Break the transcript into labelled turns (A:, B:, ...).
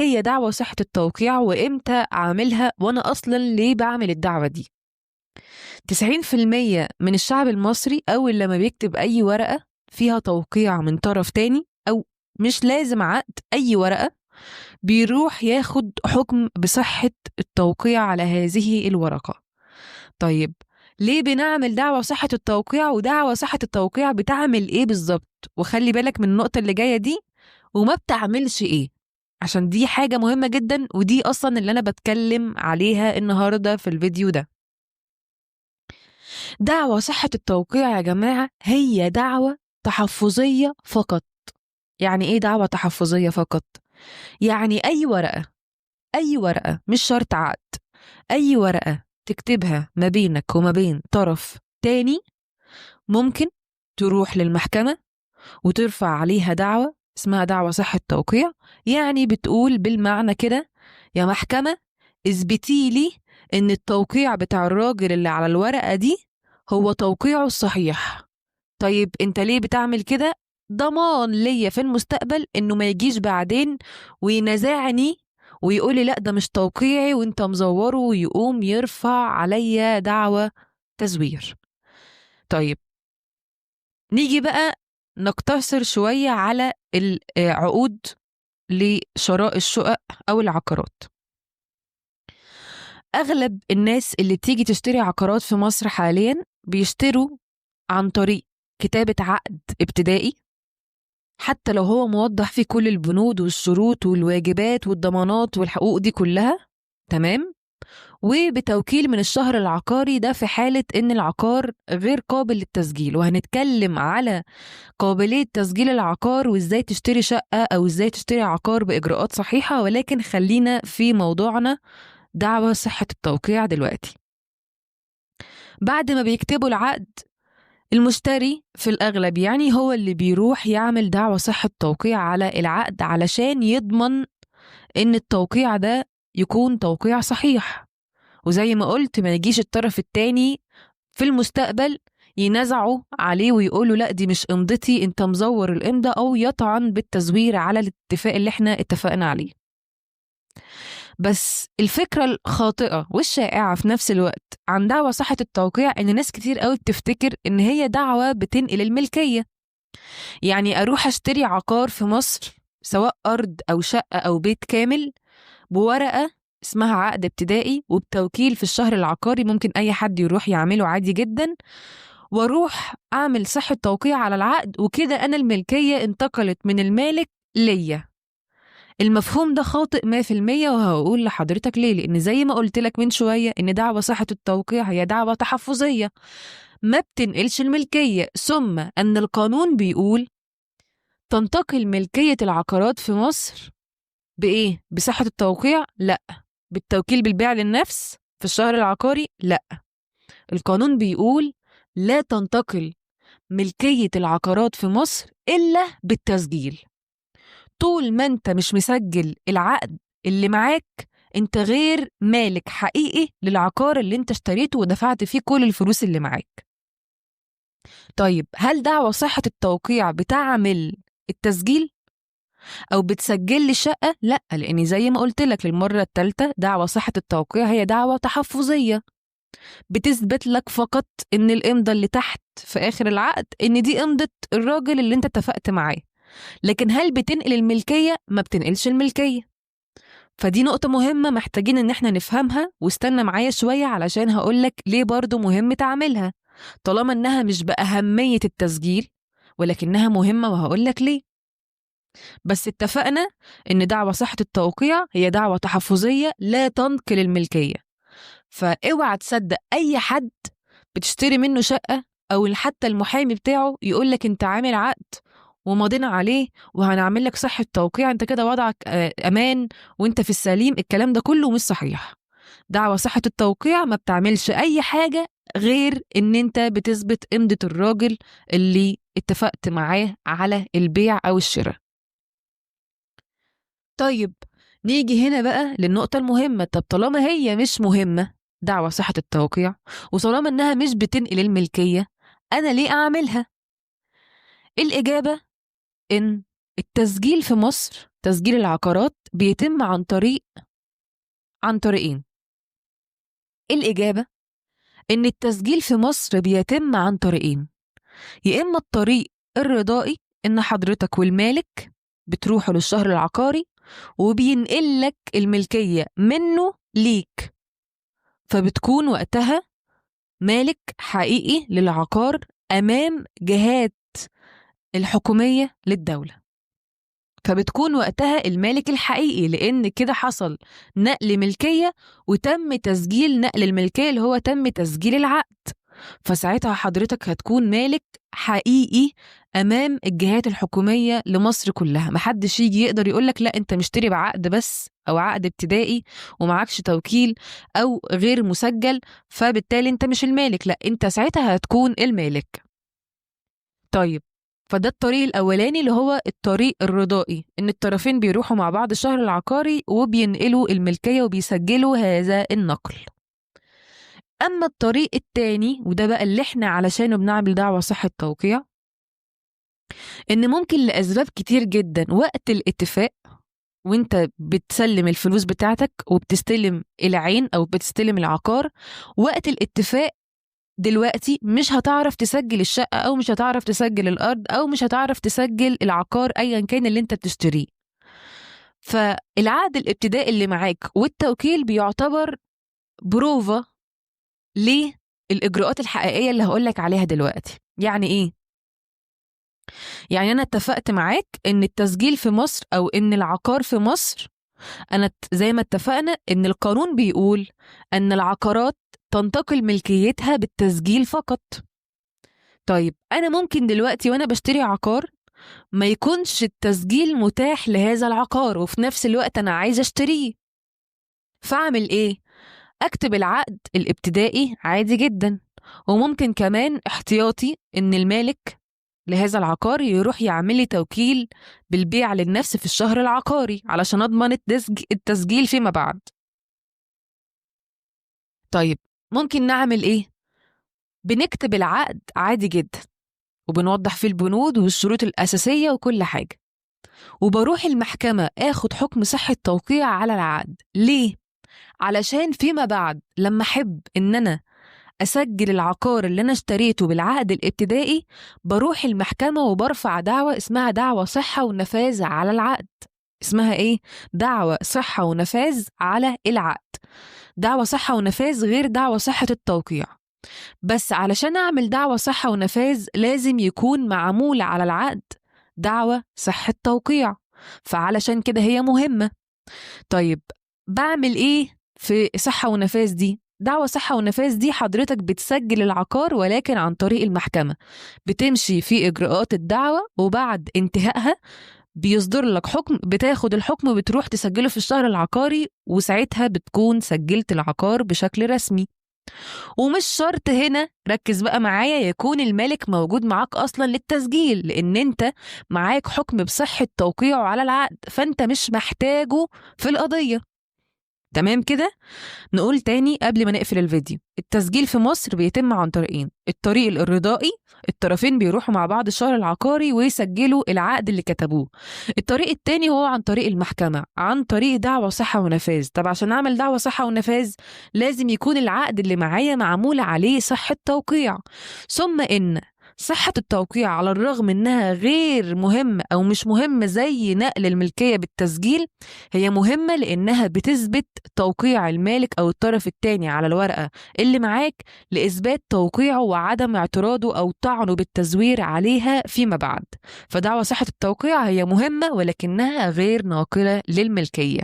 A: هي دعوة صحة التوقيع وإمتى أعملها وأنا أصلا ليه بعمل الدعوة دي؟ 90% من الشعب المصري أول لما بيكتب أي ورقة فيها توقيع من طرف تاني أو مش لازم عقد، أي ورقة بيروح ياخد حكم بصحة التوقيع على هذه الورقة. طيب ليه بنعمل دعوة صحة التوقيع؟ ودعوة صحة التوقيع بتعمل إيه بالظبط؟ وخلي بالك من النقطة اللي جاية دي، وما بتعملش إيه، عشان دي حاجة مهمة جدا، ودي أصلا اللي أنا بتكلم عليها النهاردة في الفيديو ده. دعوة صحة التوقيع يا جماعة هي دعوة تحفظية فقط. يعني إيه دعوة تحفظية فقط؟ يعني أي ورقة مش شرط عقد، أي ورقة تكتبها ما بينك وما بين طرف تاني ممكن تروح للمحكمة وترفع عليها دعوة اسمها دعوة صحة توقيع. يعني بتقول بالمعنى كده: يا محكمة اثبتي لي ان التوقيع بتاع الراجل اللي على الورقة دي هو توقيعه الصحيح. طيب انت ليه بتعمل كده؟ ضمان ليا في المستقبل انه ما يجيش بعدين وينازعني ويقولي لا ده مش توقيعي وانت مزوره، ويقوم يرفع عليا دعوة تزوير. طيب نيجي بقى نقتصر شوية على العقود لشراء الشقق أو العقارات. أغلب الناس اللي تيجي تشتري عقارات في مصر حاليا بيشتروا عن طريق كتابة عقد ابتدائي، حتى لو هو موضح فيه كل البنود والشروط والواجبات والضمانات والحقوق دي كلها، تمام، وبتوكيل من الشهر العقاري، ده في حالة إن العقار غير قابل للتسجيل. وهنتكلم على قابلية تسجيل العقار وإزاي تشتري شقة أو إزاي تشتري عقار بإجراءات صحيحة، ولكن خلينا في موضوعنا دعوة صحة التوقيع دلوقتي. بعد ما بيكتبوا العقد، المشتري في الأغلب يعني هو اللي بيروح يعمل دعوة صحة توقيع على العقد علشان يضمن إن التوقيع ده يكون توقيع صحيح. وزي ما قلت ما يجيش الطرف التاني في المستقبل ينزعوا عليه ويقولوا لا دي مش امضتي انت مزور الامضة، او يطعن بالتزوير على الاتفاق اللي احنا اتفقنا عليه. بس الفكرة الخاطئة والشائعة في نفس الوقت عن دعوة صحة التوقيع ان ناس كتير قوي بتفتكر ان هي دعوة بتنقل الملكية. يعني اروح اشتري عقار في مصر سواء ارض او شقة او بيت كامل بورقة اسمها عقد ابتدائي وبتوكيل في الشهر العقاري، ممكن اي حد يروح يعمله عادي جدا، واروح اعمل صحة توقيع على العقد، وكده انا الملكية انتقلت من المالك ليا. المفهوم ده خاطئ 100%، وهقول لحضرتك ليه. لان زي ما قلت لك من شوية ان دعوة صحة التوقيع هي دعوة تحفظية ما بتنقلش الملكية، ثم ان القانون بيقول تنتقل ملكية العقارات في مصر بإيه؟ بصحة التوقيع؟ لا. بالتوكيل بالبيع للنفس في الشهر العقاري؟ لا. القانون بيقول لا تنتقل ملكية العقارات في مصر إلا بالتسجيل. طول ما انت مش مسجل العقد اللي معاك انت غير مالك حقيقي للعقار اللي انت اشتريته ودفعت فيه كل الفلوس اللي معاك. طيب هل دعوة صحة التوقيع بتعمل التسجيل او بتسجل لي الشقة؟ لا، لاني زي ما قلت لك للمرة الثالثة دعوة صحة التوقيع هي دعوة تحفظية بتثبت لك فقط ان الامضة اللي تحت في اخر العقد ان دي امضة الراجل اللي انت اتفقت معاه، لكن هل بتنقل الملكية؟ ما بتنقلش الملكية. فدي نقطة مهمة محتاجين ان احنا نفهمها، واستنى معايا شوية علشان هقولك ليه برضو مهم تعملها طالما انها مش بأهمية التسجيل، ولكنها مهمة وهقولك ليه. بس اتفقنا ان دعوة صحة التوقيع هي دعوة تحفظية لا تنقل الملكية. فاوعى تصدق اي حد بتشتري منه شقة او حتى المحامي بتاعه يقولك انت عامل عقد ومضينا عليه وهنعمل لك صحة توقيع انت كده وضعك امان وانت في السليم. الكلام ده كله مش صحيح. دعوة صحة التوقيع ما بتعملش اي حاجة غير ان انت بتثبت امضة الراجل اللي اتفقت معاه على البيع او الشراء. طيب نيجي هنا بقى للنقطة المهمة. طب طالما هي مش مهمة دعوة صحة التوقيع، وطالما انها مش بتنقل الملكية، انا ليه اعملها؟ الإجابة إن التسجيل في مصر، تسجيل العقارات بيتم عن طريقين. الإجابة إن التسجيل في مصر بيتم عن طريقين، يا إما الطريق الرضائي إن حضرتك والمالك بتروحوا للشهر العقاري وبينقلك الملكية منه ليك، فبتكون وقتها مالك حقيقي للعقار أمام جهات الحكومية للدولة، فبتكون وقتها المالك الحقيقي، لأن كده حصل نقل ملكية وتم تسجيل نقل الملكية اللي هو تم تسجيل العقد، فساعتها حضرتك هتكون مالك حقيقي أمام الجهات الحكومية لمصر كلها. محدش يجي يقدر يقولك لا أنت مشتري بعقد بس أو عقد ابتدائي ومعكش توكيل أو غير مسجل فبالتالي أنت مش المالك، لا أنت ساعتها هتكون المالك. طيب، فده الطريق الأولاني اللي هو الطريق الرضائي، إن الطرفين بيروحوا مع بعض الشهر العقاري وبينقلوا الملكية وبيسجلوا هذا النقل. أما الطريق التاني وده بقى اللي احنا علشانه بنعمل دعوى صحة توقيع، إن ممكن لأسباب كتير جدا وقت الاتفاق وانت بتسلم الفلوس بتاعتك وبتستلم العين أو بتستلم العقار، وقت الاتفاق دلوقتي مش هتعرف تسجل الشقة أو مش هتعرف تسجل الأرض أو مش هتعرف تسجل العقار أيا كان اللي انت بتشتريه. فالعقد الابتدائي اللي معاك والتوكيل بيعتبر بروفة للإجراءات الحقيقية اللي هقولك عليها دلوقتي. يعني إيه؟ يعني أنا اتفقت معاك إن التسجيل في مصر أو إن العقار في مصر، أنا زي ما اتفقنا إن القانون بيقول أن العقارات تنتقل ملكيتها بالتسجيل فقط. طيب أنا ممكن دلوقتي وأنا بشتري عقار ما يكونش التسجيل متاح لهذا العقار وفي نفس الوقت أنا عايزة أشتريه، فأعمل إيه؟ أكتب العقد الابتدائي عادي جدا، وممكن كمان احتياطي إن المالك لهذا العقار يروح يعمل لي توكيل بالبيع للنفس في الشهر العقاري علشان أضمن التسجيل فيما بعد. طيب ممكن نعمل إيه؟ بنكتب العقد عادي جدا وبنوضح فيه البنود والشروط الأساسية وكل حاجة، وبروح المحكمة آخد حكم صحة توقيع على العقد. ليه؟ علشان فيما بعد لما أحب إن أنا أسجل العقار اللي أنا اشتريته بالعقد الابتدائي بروح المحكمة وبرفع دعوة اسمها دعوة صحة ونفاذ على العقد. اسمها إيه؟ دعوة صحة ونفاذ على العقد. دعوة صحة ونفاذ غير دعوة صحة التوقيع، بس علشان أعمل دعوة صحة ونفاذ لازم يكون معمول على العقد دعوة صحة توقيع، فعلشان كده هي مهمة. طيب بعمل إيه في صحة ونفاذ دي؟ دعوة صحة ونفاذ دي حضرتك بتسجل العقار ولكن عن طريق المحكمة، بتمشي في إجراءات الدعوة وبعد انتهائها بيصدر لك حكم، بتاخد الحكم بتروح تسجله في الشهر العقاري وساعتها بتكون سجلت العقار بشكل رسمي. ومش شرط هنا، ركز بقى معايا، يكون المالك موجود معاك أصلا للتسجيل، لأن انت معاك حكم بصحة توقيعه على العقد فانت مش محتاجه في القضية. تمام كده؟ نقول تاني قبل ما نقفل الفيديو، التسجيل في مصر بيتم عن طريقين: الطريق الرضائي، الطرفين بيروحوا مع بعض الشهر العقاري ويسجلوا العقد اللي كتبوه. الطريق التاني هو عن طريق المحكمة، عن طريق دعوة صحة ونفاذ. طب عشان أعمل دعوة صحة ونفاذ لازم يكون العقد اللي معايا معمول عليه صحة توقيع، ثم إن صحة التوقيع على الرغم إنها غير مهمة أو مش مهمة زي نقل الملكية بالتسجيل، هي مهمة لأنها بتثبت توقيع المالك أو الطرف التاني على الورقة اللي معاك لإثبات توقيعه وعدم اعتراضه أو طعنه بالتزوير عليها فيما بعد. فدعوى صحة التوقيع هي مهمة ولكنها غير ناقلة للملكية.